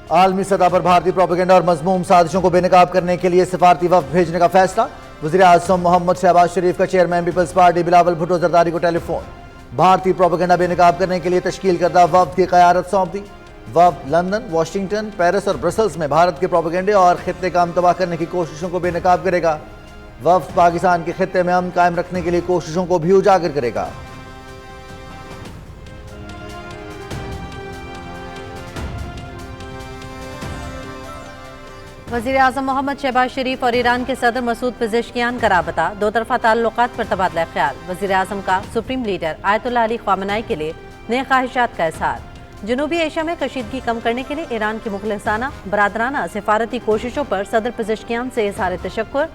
عالمی سطح پر بھارتی پروپیگنڈا اور مذموم سازشوں کو بے نقاب کرنے کے لیے سفارتی وفد بھیجنے کا فیصلہ۔ وزیر اعظم محمد شہباز شریف کا چیئرمین پیپلز پارٹی بلاول بھٹو زرداری کو ٹیلی فون۔ بھارتی پروپیگنڈا بے نقاب کرنے کے لیے تشکیل کردہ وفد کی قیادت سونپ دی۔ وفد لندن، واشنگٹن، پیرس اور برسلز میں بھارت کے پروپیگنڈے اور خطے کا امن تباہ کرنے کی کوششوں کو بے نقاب کرے گا۔ وفد پاکستان کے خطے میں امن قائم رکھنے کے لیے کوششوں کو بھی اجاگر کرے گا۔ وزیر اعظم محمد شہباز شریف اور ایران کے صدر مسعود پزشکیان کا رابطہ، دو طرفہ تعلقات پر تبادلہ خیال۔ وزیر اعظم کا سپریم لیڈر آیت اللہ علی خامنہئی کے لیے نئے خواہشات کا اظہار۔ جنوبی ایشیا میں کشیدگی کم کرنے کے لیے ایران کی مخلصانہ برادرانہ سفارتی کوششوں پر صدر پزشکیان سے اظہار تشکر۔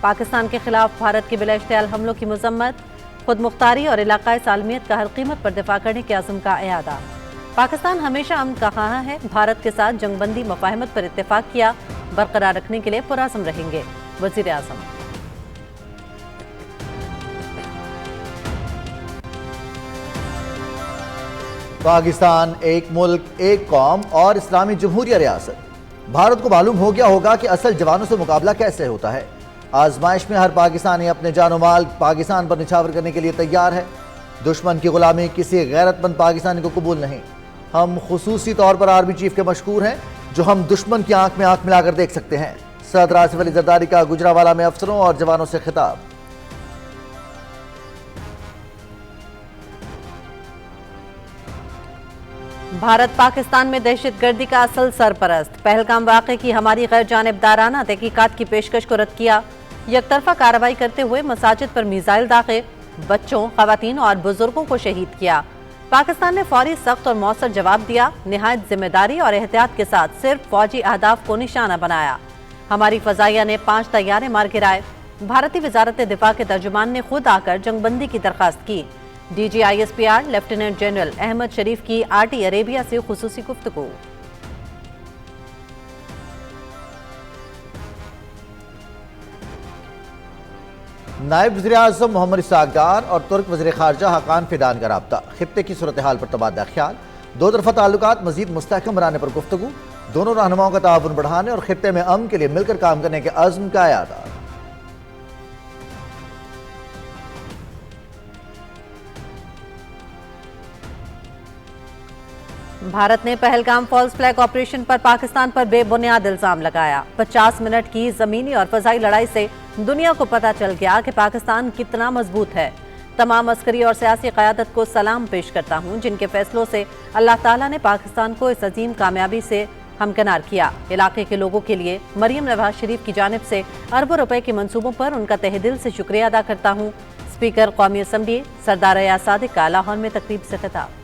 پاکستان کے خلاف بھارت کے بلا اشتعال حملوں کی مذمت۔ خود مختاری اور علاقائی سالمیت کا ہر قیمت پر دفاع کرنے کے عزم کا اعادہ۔ پاکستان ہمیشہ امن کا خواہاں ہے، بھارت کے ساتھ جنگ بندی مفاہمت پر اتفاق کیا، برقرار رکھنے کے لیے پرعزم رہیں گے۔ وزیر اعظم پاکستان ایک ملک، ایک قوم اور اسلامی جمہوریہ ریاست۔ بھارت کو معلوم ہو گیا ہوگا کہ اصل جوانوں سے مقابلہ کیسے ہوتا ہے۔ آزمائش میں ہر پاکستانی اپنے جان و مال پاکستان پر نچھاور کرنے کے لیے تیار ہے۔ دشمن کی غلامی کسی غیرت مند پاکستانی کو قبول نہیں۔ ہم خصوصی طور پر آرمی چیف کے مشکور ہیں جو ہم دشمن کی آنکھ میں آنکھ ملا کر دیکھ سکتے ہیں۔ صدر آصف علی زرداری کا گجرانوالہ میں افسروں اور جوانوں سے خطاب۔ بھارت پاکستان میں دہشت گردی کا اصل سرپرست، پہلگام واقعے کی ہماری غیر جانبدارانہ تحقیقات کی پیشکش کو رد کیا۔ یک طرفہ کارروائی کرتے ہوئے مساجد پر میزائل داغے، بچوں، خواتین اور بزرگوں کو شہید کیا۔ پاکستان نے فوری، سخت اور مؤثر جواب دیا، نہایت ذمہ داری اور احتیاط کے ساتھ صرف فوجی اہداف کو نشانہ بنایا۔ ہماری فضائیہ نے 5 طیارے مار گرائے۔ بھارتی وزارت دفاع کے ترجمان نے خود آ کر جنگ بندی کی درخواست کی۔ D G I S P R lieutenant general Ahmed Sharif کی RT عربیہ سے خصوصی گفتگو۔ نائب وزیر اعظم محمد اسحاق ڈار اور ترک وزیر خارجہ حقان فیدان کا رابطہ، خطے کی صورتحال پر تبادلہ خیال، دو طرفہ تعلقات مزید مستحکم بنانے پر گفتگو، دونوں رہنماؤں کا تعاون بڑھانے اور خطے میں امن کے لیے مل کر کام کرنے کے عزم کا اعادہ۔ بھارت نے پہلگام فالز فلیگ آپریشن پر پاکستان پر بے بنیاد الزام لگایا۔ 50 منٹ کی زمینی اور فضائی لڑائی سے دنیا کو پتہ چل گیا کہ پاکستان کتنا مضبوط ہے۔ تمام عسکری اور سیاسی قیادت کو سلام پیش کرتا ہوں جن کے فیصلوں سے اللہ تعالیٰ نے پاکستان کو اس عظیم کامیابی سے ہمکنار کیا۔ علاقے کے لوگوں کے لیے مریم نواز شریف کی جانب سے اربوں روپے کے منصوبوں پر ان کا تہہ دل سے شکریہ ادا کرتا ہوں۔ اسپیکر قومی اسمبلی سردار ایاز صادق کا لاہور میں تقریب سے خطاب۔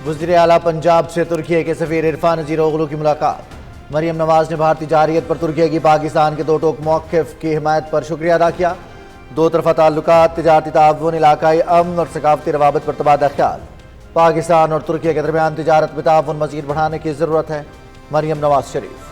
وزیر اعلیٰ پنجاب سے ترکی کے سفیر عرفان نذیر اوغلو کی ملاقات۔ مریم نواز نے بھارتی جارحیت پر ترکی کی پاکستان کے دو ٹوک موقف کی حمایت پر شکریہ ادا کیا۔ دو طرفہ تعلقات، تجارتی تعاون، علاقائی امن اور ثقافتی روابط پر تبادلہ خیال۔ پاکستان اور ترکی کے درمیان تجارت میں تعاون مزید بڑھانے کی ضرورت ہے۔ مریم نواز شریف۔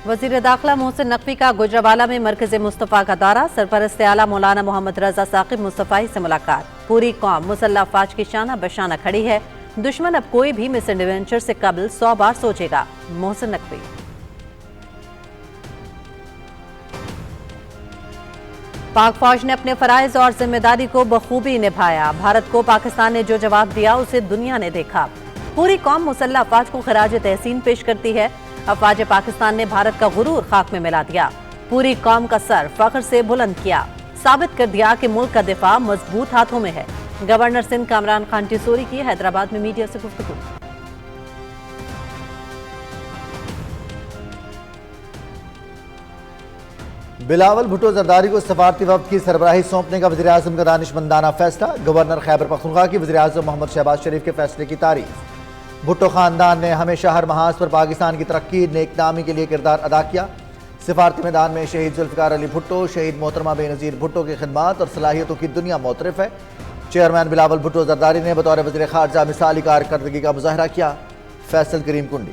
وزیر داخلہ محسن نقوی کا گجرانوالہ میں مرکز مصطفیٰ کا دورہ، سرپرست اعلیٰ مولانا محمد رضا ثاقب مصطفی سے ملاقات۔ پوری قوم مسلح افواج کی شانہ بشانہ کھڑی ہے، دشمن اب کوئی بھی مس ایڈونچر سے قبل 100 بار سوچے گا، محسن نقوی۔ پاک فوج نے اپنے فرائض اور ذمہ داری کو بخوبی نبھایا، بھارت کو پاکستان نے جو جواب دیا اسے دنیا نے دیکھا۔ پوری قوم مسلح افواج کو خراج تحسین پیش کرتی ہے، افواج پاکستان نے بھارت کا غرور خاک میں ملا دیا، پوری قوم کا سر فخر سے بلند کیا، ثابت کر دیا کہ ملک کا دفاع مضبوط ہاتھوں میں ہے۔ گورنر سندھ کامران خان ٹیسوری کی حیدرآباد میں میڈیا سے گفتگو۔ بلاول بھٹو زرداری کو سفارتی وفد کی سربراہی سونپنے کا وزیر اعظم کا دانشمندانہ فیصلہ، گورنر خیبر پختونخوا کی وزیر اعظم محمد شہباز شریف کے فیصلے کی تعریف۔ بھٹو خاندان نے ہمیشہ ہر محاذ پر پاکستان کی ترقی، نیک نامی کے لیے کردار ادا کیا۔ سفارتی میدان میں شہید ذوالفقار علی بھٹو، شہید محترمہ بے نظیر بھٹو کی خدمات اور صلاحیتوں کی دنیا معترف ہے۔ چیئرمین بلاول بھٹو زرداری نے بطور وزیر خارجہ مثالی کارکردگی کا مظاہرہ کیا۔ فیصل کریم کنڈی۔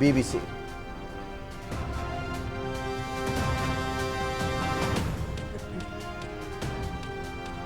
BBC।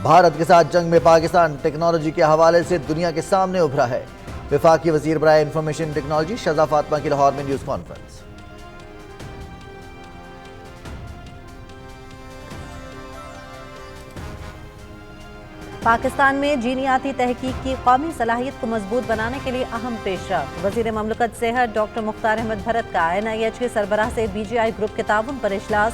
بھارت کے ساتھ جنگ میں پاکستان ٹیکنالوجی کے حوالے سے دنیا کے سامنے ابھرا ہے۔ وفاقی وزیر برائے انفارمیشن ٹیکنالوجی شہزاد فاطمہ کی لاہور میں نیوز کانفرنس۔ پاکستان میں جینیاتی تحقیق کی قومی صلاحیت کو مضبوط بنانے کے لیے اہم پیش رفت۔ وزیر مملکت صحت ڈاکٹر مختار احمد بھرت کا NIH کے سربراہ سے BGI گروپ کے تعاون پر اجلاس۔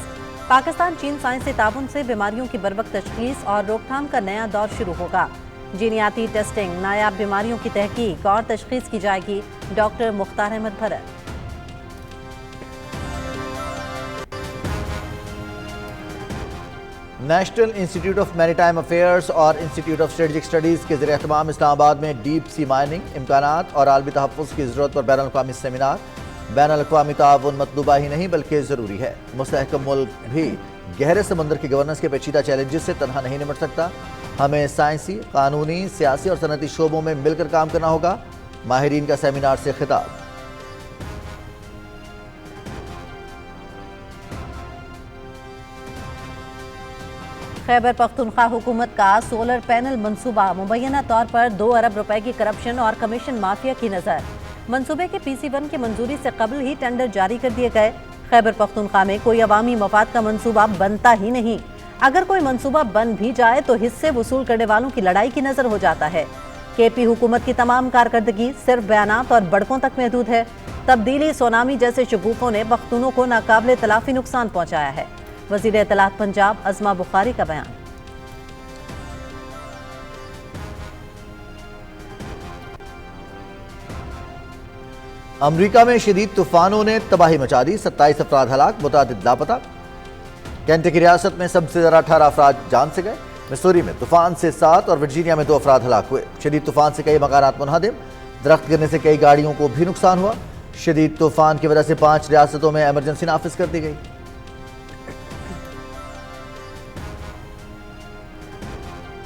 پاکستان چین سائنسی تعاون سے بیماریوں کی بروقت تشخیص اور روک تھام کا نیا دور شروع ہوگا۔ جینیاتی ٹیسٹنگ، نایاب بیماریوں کی تحقیق اور تشخیص کی جائے گی، ڈاکٹر مختار احمد بھرت۔ نیشنل انسٹی ٹیوٹ آف میری ٹائم افیئرز اور انسٹیٹیوٹ آف اسٹریٹجک اسٹڈیز کے زیر اہتمام اسلام آباد میں ڈیپ سی مائننگ، امکانات اور عالمی تحفظ کی ضرورت پر بین الاقوامی سیمینار۔ بین الاقوامی تعاون مطلوبہ ہی نہیں بلکہ ضروری ہے۔ مستحکم ملک بھی گہرے سمندر کی گورننس کے پیچیدہ چیلنجز سے تنہا نہیں نمٹ سکتا۔ ہمیں سائنسی، قانونی، سیاسی اور صنعتی شعبوں میں مل کر کام کرنا ہوگا۔ ماہرین کا سیمینار سے خطاب۔ خیبر پختونخوا حکومت کا سولر پینل منصوبہ مبینہ طور پر 2 ارب روپے کی کرپشن اور کمیشن مافیا کی نظر۔ منصوبے کے PC1 کی منظوری سے قبل ہی ٹینڈر جاری کر دیے گئے۔ خیبر پختونخوا میں کوئی عوامی مفاد کا منصوبہ بنتا ہی نہیں۔ اگر کوئی منصوبہ بن بھی جائے تو حصے وصول کرنے والوں کی لڑائی کی نظر ہو جاتا ہے۔ KP حکومت کی تمام کارکردگی صرف بیانات اور بڑکوں تک محدود ہے۔ تبدیلی سونامی جیسے شگوفوں نے پختونوں کو ناقابل تلافی نقصان پہنچایا ہے۔ وزیر اطلاعات پنجاب عظمہ بخاری کا بیان۔ امریکہ میں شدید طوفانوں نے تباہی مچا دی، 27 افراد ہلاک، متعدد لاپتہ۔ کینٹکی ریاست میں سب سے زیادہ 18 افراد جان سے گئے۔ مسوری میں طوفان سے 7 اور ورجینیا میں 2 افراد ہلاک ہوئے۔ شدید طوفان سے کئی مکانات منہدم، درخت گرنے سے کئی گاڑیوں کو بھی نقصان ہوا۔ شدید طوفان کی وجہ سے 5 ریاستوں میں ایمرجنسی نافذ کر دی گئی۔